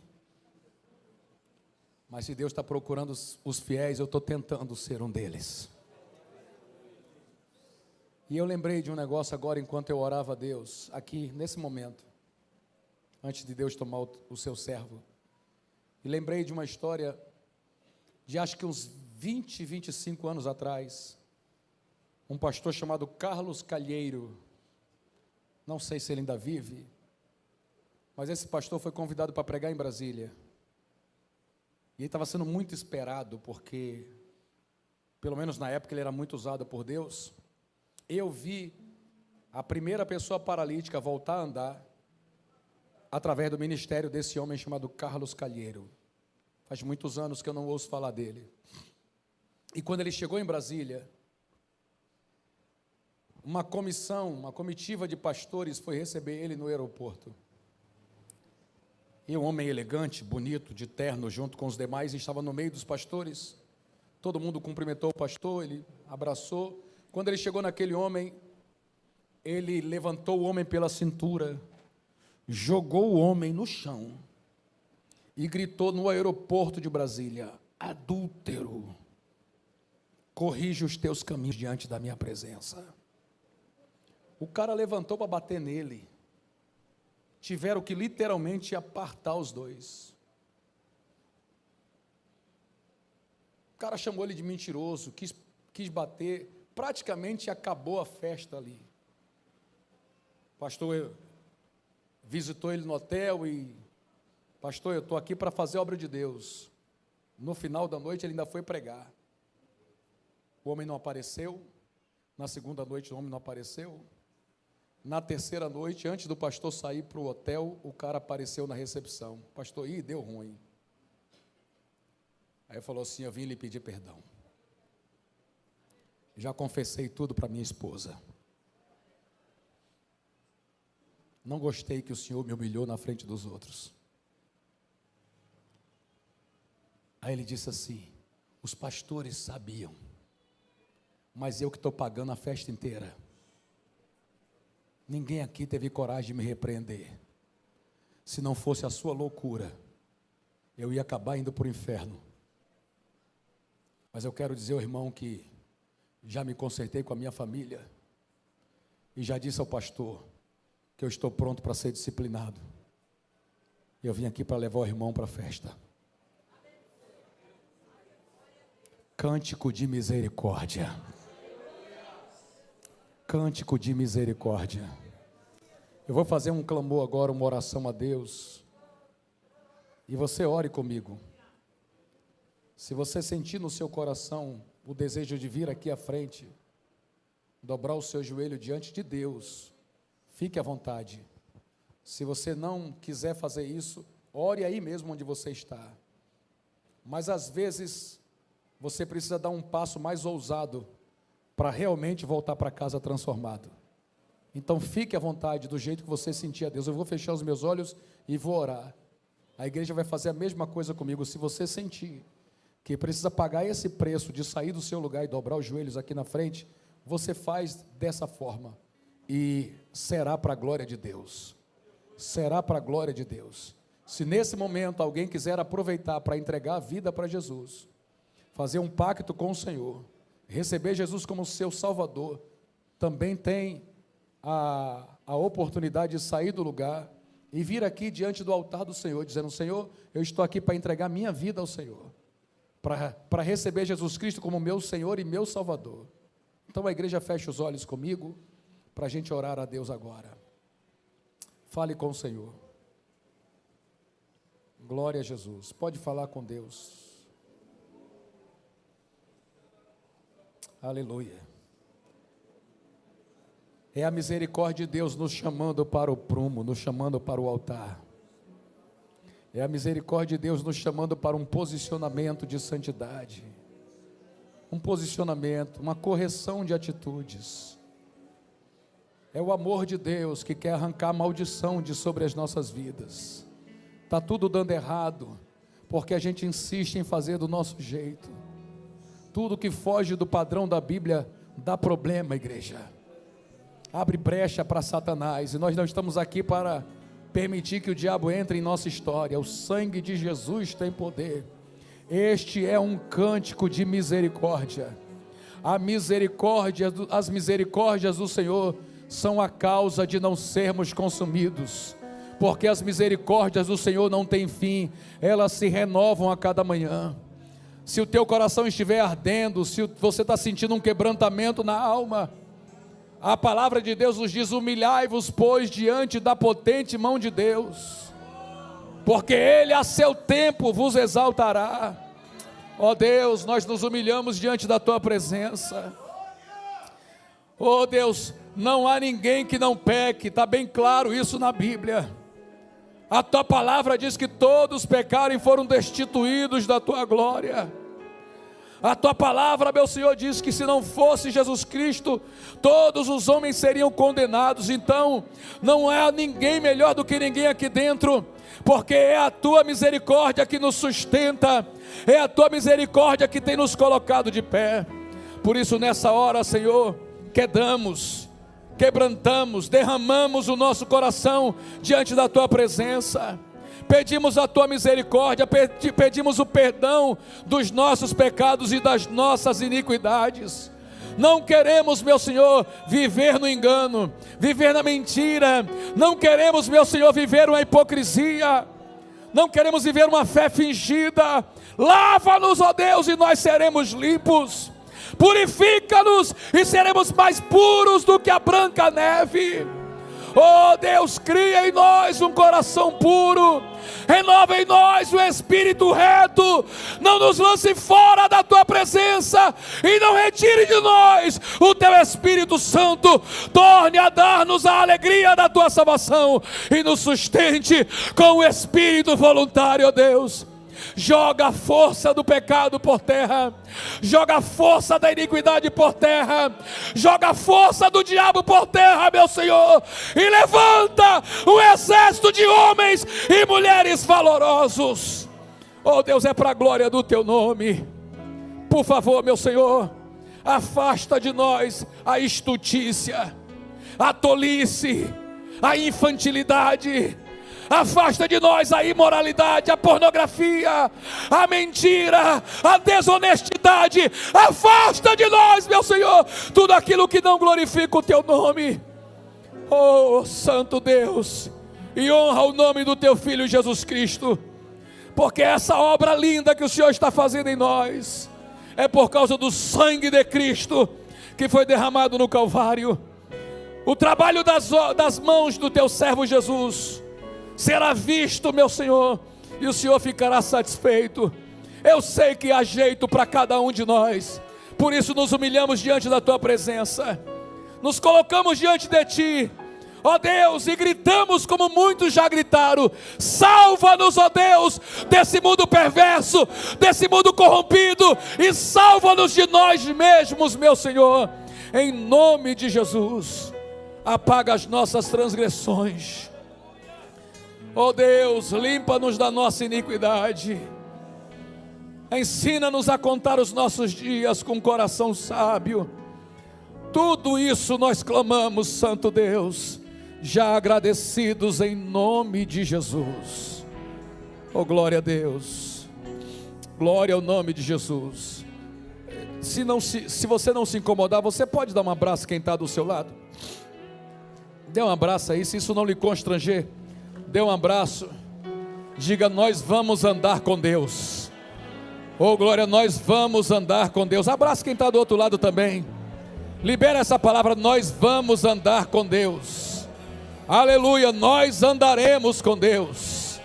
Mas se Deus está procurando os fiéis, eu estou tentando ser um deles. E eu lembrei de um negócio agora, enquanto eu orava a Deus, aqui, nesse momento, antes de Deus tomar o seu servo. E lembrei de uma história de acho que uns 20, 25 anos atrás, um pastor chamado Carlos Calheiro, não sei se ele ainda vive, mas esse pastor foi convidado para pregar em Brasília. E ele estava sendo muito esperado, porque, pelo menos na época, ele era muito usado por Deus. Eu vi a primeira pessoa paralítica voltar a andar através do ministério desse homem chamado Carlos Calheiro. Faz muitos anos que eu não ouço falar dele. E quando ele chegou em Brasília, uma comitiva de pastores foi receber ele no aeroporto. E um homem elegante, bonito, de terno, junto com os demais, estava no meio dos pastores. Todo mundo cumprimentou o pastor, ele abraçou. Quando ele chegou naquele homem, ele levantou o homem pela cintura, jogou o homem no chão e gritou no aeroporto de Brasília: adúltero, corrige os teus caminhos diante da minha presença. O cara levantou para bater nele. Tiveram que literalmente apartar os dois. O cara chamou ele de mentiroso, quis bater. Praticamente acabou a festa ali. O pastor visitou ele no hotel e: pastor, eu estou aqui para fazer a obra de Deus. No final da noite ele ainda foi pregar. O homem não apareceu. Na segunda noite o homem não apareceu. Na terceira noite, antes do pastor sair para o hotel, o cara apareceu na recepção. Pastor, deu ruim. Aí falou assim: eu vim lhe pedir perdão. Já confessei tudo para minha esposa. Não gostei que o Senhor me humilhou na frente dos outros. Aí ele disse assim: os pastores sabiam, mas eu que estou pagando a festa inteira. Ninguém aqui teve coragem de me repreender. Se não fosse a sua loucura, eu ia acabar indo para o inferno. Mas eu quero dizer ao irmão que já me consertei com a minha família e já disse ao pastor que eu estou pronto para ser disciplinado. Eu vim aqui para levar o irmão para a festa. Cântico de misericórdia. Cântico de misericórdia. Eu vou fazer um clamor agora, uma oração a Deus. E você ore comigo. Se você sentir no seu coração o desejo de vir aqui à frente, dobrar o seu joelho diante de Deus, fique à vontade. Se você não quiser fazer isso, ore aí mesmo onde você está. Mas às vezes você precisa dar um passo mais ousado para realmente voltar para casa transformado. Então fique à vontade do jeito que você sentir a Deus. Eu vou fechar os meus olhos e vou orar. A igreja vai fazer a mesma coisa comigo. Se você sentir que precisa pagar esse preço de sair do seu lugar e dobrar os joelhos aqui na frente, você faz dessa forma e será para a glória de Deus. Será para a glória de Deus. Se nesse momento alguém quiser aproveitar para entregar a vida para Jesus, fazer um pacto com o Senhor, receber Jesus como seu Salvador, também tem a oportunidade de sair do lugar e vir aqui diante do altar do Senhor, dizendo: Senhor, eu estou aqui para entregar minha vida ao Senhor, para receber Jesus Cristo como meu Senhor e meu Salvador. Então a igreja fecha os olhos comigo, para a gente orar a Deus agora. Fale com o Senhor. Glória a Jesus. Pode falar com Deus. Aleluia. É a misericórdia de Deus nos chamando para o prumo, nos chamando para o altar. É a misericórdia de Deus nos chamando para um posicionamento de santidade. Um posicionamento, uma correção de atitudes. É o amor de Deus que quer arrancar a maldição de sobre as nossas vidas. Está tudo dando errado, porque a gente insiste em fazer do nosso jeito. Tudo que foge do padrão da Bíblia dá problema, igreja. Abre brecha para Satanás, e nós não estamos aqui para permitir que o diabo entre em nossa história. O sangue de Jesus tem poder. Este é um cântico de misericórdia. As misericórdias do Senhor são a causa de não sermos consumidos, porque as misericórdias do Senhor não têm fim, elas se renovam a cada manhã. Se o teu coração estiver ardendo, se você está sentindo um quebrantamento na alma, a palavra de Deus nos diz: humilhai-vos, pois, diante da potente mão de Deus, porque Ele a seu tempo vos exaltará. Ó Deus, nós nos humilhamos diante da Tua presença. Ó Deus, não há ninguém que não peque, está bem claro isso na Bíblia. A Tua palavra diz que todos pecaram e foram destituídos da Tua glória. A Tua palavra, meu Senhor, diz que se não fosse Jesus Cristo, todos os homens seriam condenados. Então, não há ninguém melhor do que ninguém aqui dentro, porque é a Tua misericórdia que nos sustenta, é a Tua misericórdia que tem nos colocado de pé. Por isso, nessa hora, Senhor, quebrantamos, derramamos o nosso coração diante da Tua presença. Pedimos a Tua misericórdia, pedimos o perdão dos nossos pecados e das nossas iniquidades. Não queremos, meu Senhor, viver no engano, viver na mentira. Não queremos, meu Senhor, viver uma hipocrisia. Não queremos viver uma fé fingida. Lava-nos, ó Deus, e nós seremos limpos. Purifica-nos e seremos mais puros do que a branca neve. Oh Deus, cria em nós um coração puro, renova em nós o espírito reto, não nos lance fora da Tua presença, e não retire de nós o Teu Espírito Santo. Torne a dar-nos a alegria da Tua salvação, e nos sustente com o espírito voluntário, ó Deus. Joga a força do pecado por terra, joga a força da iniquidade por terra, joga a força do diabo por terra, meu Senhor, e levanta um exército de homens e mulheres valorosos. Oh Deus, é para a glória do Teu nome. Por favor, meu Senhor, afasta de nós a estutícia, a tolice, a infantilidade. Afasta de nós a imoralidade, a pornografia, a mentira, a desonestidade. Afasta de nós, meu Senhor, tudo aquilo que não glorifica o Teu nome. Oh, Santo Deus, e honra o nome do Teu Filho Jesus Cristo, porque essa obra linda que o Senhor está fazendo em nós, é por causa do sangue de Cristo que foi derramado no Calvário. O trabalho das mãos do teu servo Jesus será visto, meu Senhor, e o Senhor ficará satisfeito. Eu sei que há jeito para cada um de nós, por isso nos humilhamos diante da tua presença, nos colocamos diante de ti, ó Deus, e gritamos como muitos já gritaram: salva-nos, ó Deus, desse mundo perverso, desse mundo corrompido, e salva-nos de nós mesmos, meu Senhor, em nome de Jesus. Apaga as nossas transgressões, ó Deus, limpa-nos da nossa iniquidade, ensina-nos a contar os nossos dias com coração sábio. Tudo isso nós clamamos, Santo Deus, já agradecidos em nome de Jesus. Oh, glória a Deus, glória ao nome de Jesus. Se você não se incomodar, você pode dar um abraço a quem está do seu lado. Dê um abraço aí, se isso não lhe constranger, dê um abraço. Diga: nós vamos andar com Deus. Oh, glória, nós vamos andar com Deus. Abraça quem está do outro lado também. Libera essa palavra: nós vamos andar com Deus. Aleluia, nós andaremos com Deus.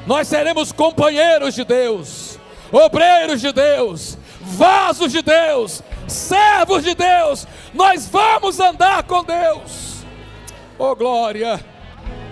Nós seremos companheiros de Deus, obreiros de Deus, vasos de Deus, servos de Deus. Nós vamos andar com Deus. Oh, glória.